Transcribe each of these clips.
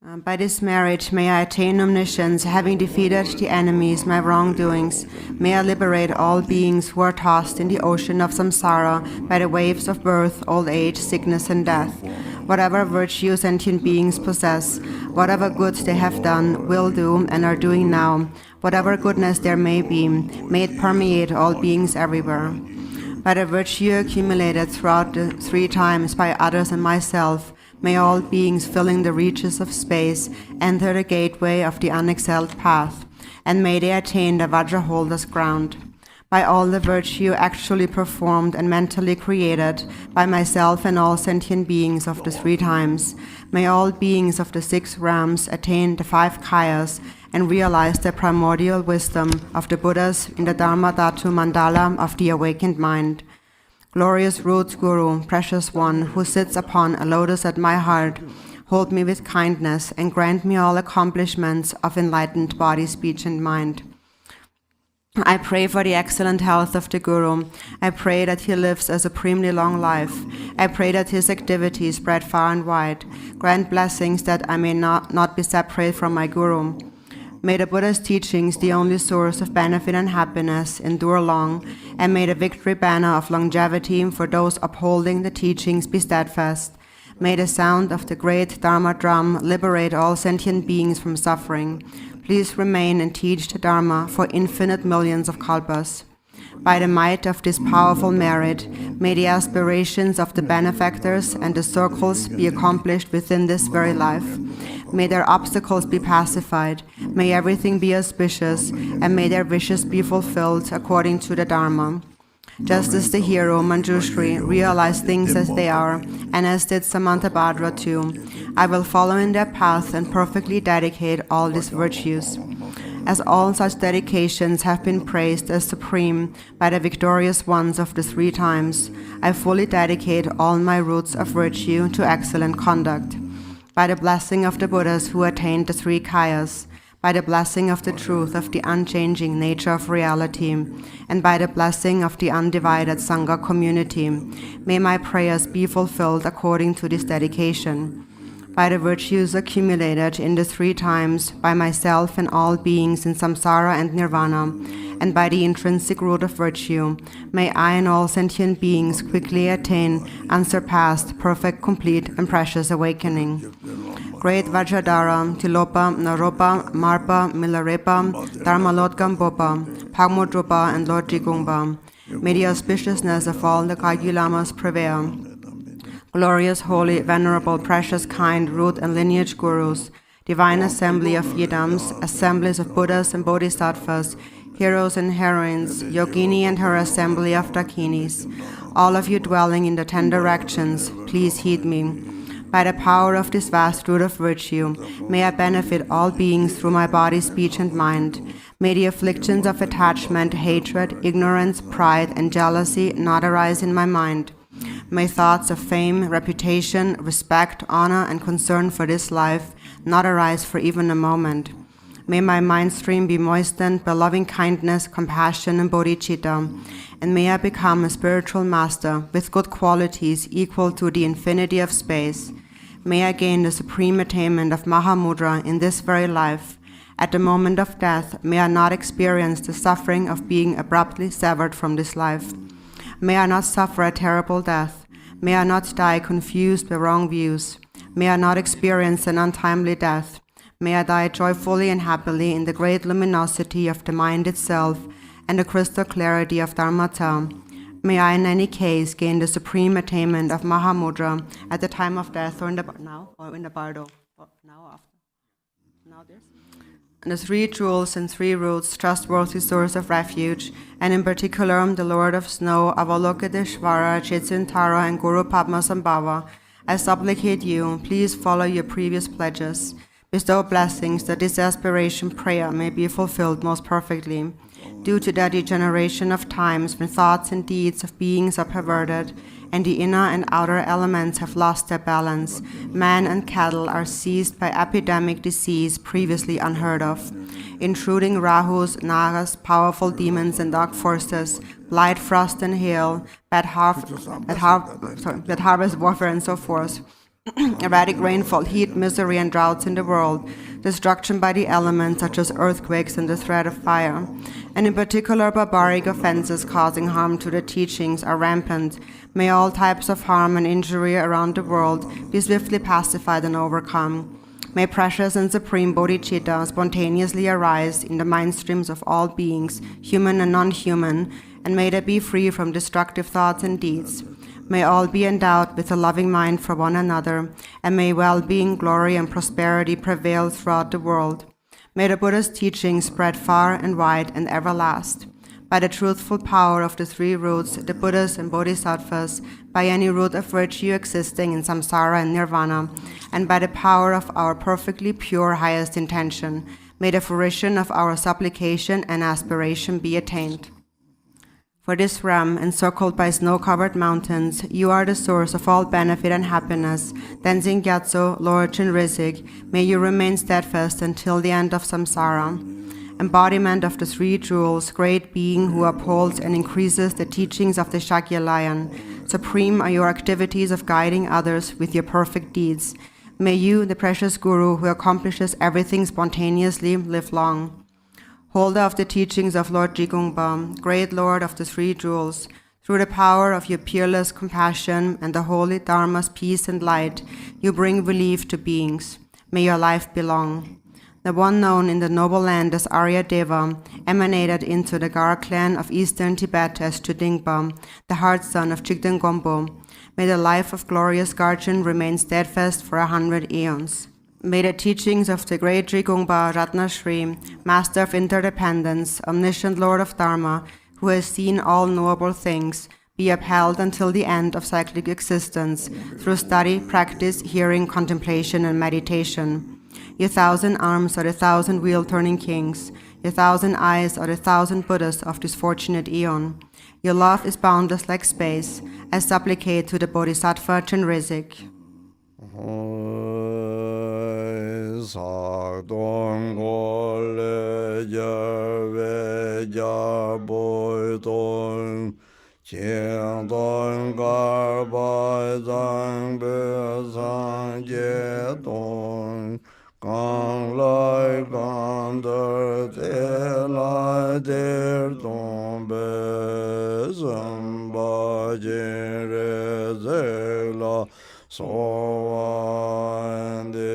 By this marriage may I attain omniscience, having defeated the enemies, my wrongdoings. May I liberate all beings who are tossed in the ocean of samsara by the waves of birth, old age, sickness, and death. Whatever virtue sentient beings possess, whatever good they have done, will do, and are doing now, whatever goodness there may be, may it permeate all beings everywhere. By the virtue accumulated throughout the 3 times by others and myself, may all beings filling the reaches of space enter the gateway of the unexcelled path, and may they attain the Vajraholder's ground. By all the virtue actually performed and mentally created by myself and all sentient beings of the 3 times, may all beings of the 6 realms attain the 5 kayas and realize the primordial wisdom of the Buddhas in the Dharma Dhatu Mandala of the awakened mind. Glorious root Guru, precious one, who sits upon a lotus at my heart, hold me with kindness and grant me all accomplishments of enlightened body, speech, and mind. I pray for the excellent health of the Guru. I pray that he lives a supremely long life. I pray that his activities spread far and wide. Grant blessings that I may not be separate from my Guru. May the Buddha's teachings, the only source of benefit and happiness, endure long, and may the victory banner of longevity for those upholding the teachings be steadfast. May the sound of the great Dharma drum liberate all sentient beings from suffering. Please remain and teach the Dharma for infinite millions of kalpas. By the might of this powerful merit, may the aspirations of the benefactors and the circles be accomplished within this very life. May their obstacles be pacified, may everything be auspicious, and may their wishes be fulfilled according to the Dharma. Just as the hero Manjushri realized things as they are, and as did Samantabhadra too, I will follow in their path and perfectly dedicate all these virtues. As all such dedications have been praised as supreme by the victorious ones of the 3 times, I fully dedicate all my roots of virtue to excellent conduct. By the blessing of the Buddhas who attained the 3 kayas, by the blessing of the truth of the unchanging nature of reality, and by the blessing of the undivided Sangha community, may my prayers be fulfilled according to this dedication. By the virtues accumulated in the 3 times, by myself and all beings in samsara and nirvana, and by the intrinsic root of virtue, may I and all sentient beings quickly attain unsurpassed, perfect, complete, and precious awakening. Great Vajradhara, Tilopa, Naropa, Marpa, Milarepa, Dharmalodgam Bopa, Pagmodrupa, and Lord Drikung. May the auspiciousness of all the Kagyu Lamas prevail. Glorious, holy, venerable, precious, kind, root and lineage gurus, divine assembly of yidams, assemblies of Buddhas and Bodhisattvas, heroes and heroines, yogini and her assembly of dakinis, all of you dwelling in the 10 directions, please heed me. By the power of this vast root of virtue, may I benefit all beings through my body, speech, and mind. May the afflictions of attachment, hatred, ignorance, pride, and jealousy not arise in my mind. May thoughts of fame, reputation, respect, honor, and concern for this life not arise for even a moment. May my mind stream be moistened by loving kindness, compassion, and bodhicitta, and may I become a spiritual master with good qualities equal to the infinity of space. May I gain the supreme attainment of Mahamudra in this very life. At the moment of death, may I not experience the suffering of being abruptly severed from this life. May I not suffer a terrible death. May I not die confused by wrong views. May I not experience an untimely death. May I die joyfully and happily in the great luminosity of the mind itself and the crystal clarity of Dharmata. May I in any case gain the supreme attainment of Mahamudra at the time of death or in the bardo. Now or after? Now this? And the 3 jewels and 3 roots, trustworthy source of refuge, and in particular the Lord of Snow, Avalokiteshvara, Chetsintara, and Guru Padmasambhava, I supplicate you, please follow your previous pledges. Bestow blessings that this aspiration prayer may be fulfilled most perfectly. Due to the degeneration of times when thoughts and deeds of beings are perverted, and the inner and outer elements have lost their balance, man and cattle are seized by epidemic disease previously unheard of. Intruding Rahus, Nagas, powerful demons and dark forces, blight, frost and hail, bad harvest warfare and so forth. erratic rainfall, heat, misery, and droughts in the world, destruction by the elements such as earthquakes and the threat of fire, and in particular barbaric offenses causing harm to the teachings are rampant. May all types of harm and injury around the world be swiftly pacified and overcome. May precious and supreme bodhicitta spontaneously arise in the mind streams of all beings, human and non-human, and may they be free from destructive thoughts and deeds. May all be endowed with a loving mind for one another, and may well-being, glory, and prosperity prevail throughout the world. May the Buddha's teachings spread far and wide and everlast. By the truthful power of the three roots, the Buddhas and Bodhisattvas, by any root of virtue existing in samsara and nirvana, and by the power of our perfectly pure highest intention, may the fruition of our supplication and aspiration be attained. For this realm, encircled by snow-covered mountains, you are the source of all benefit and happiness. Tenzin Gyatso, Lord Chinrizik, may you remain steadfast until the end of samsara. Embodiment of the three jewels, great being who upholds and increases the teachings of the Shakya Lion. Supreme are your activities of guiding others with your perfect deeds. May you, the precious Guru who accomplishes everything spontaneously, live long. Holder of the teachings of Lord Drikung Kagyu, great Lord of the three jewels, through the power of your peerless compassion and the holy Dharma's peace and light, you bring relief to beings. May your life be long. The one known in the noble land as Arya Deva, emanated into the Gar clan of eastern Tibet as Chudingpa, the heart son of Chigden Gompo. May the life of glorious Garchen remain steadfast for 100 eons. May the teachings of the great Drikungpa Ratna Shri, Master of Interdependence, Omniscient Lord of Dharma, who has seen all knowable things, be upheld until the end of cyclic existence, through study, practice, hearing, contemplation, and meditation. Your 1,000 arms are the 1,000 wheel-turning kings. Your 1,000 eyes are the 1,000 Buddhas of this fortunate eon. Your love is boundless like space. I supplicate to the Bodhisattva Chenrizik. Gang lai gang der te lai der dong be zhen ba jin re ze la so wan de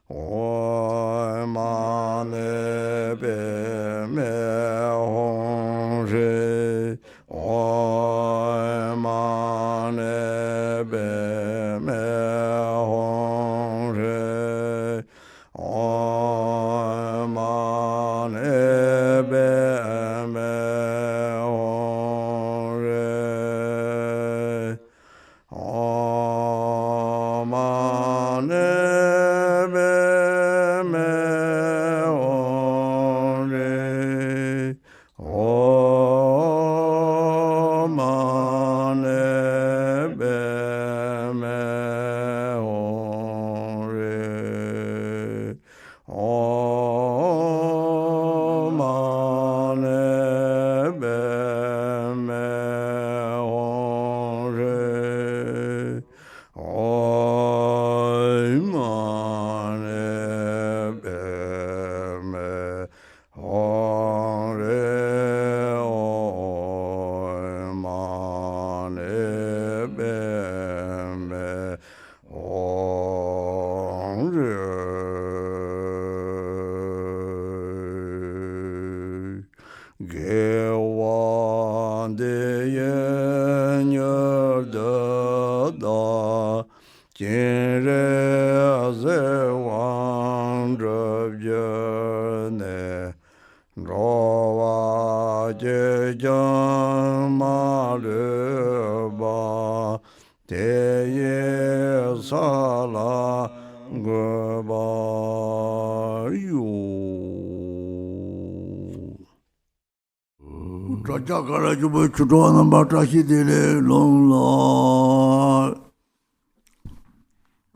o ma ne be me hong re o ma ne be me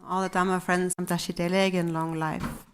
All the Dhamma friends, Dashidele, and long life.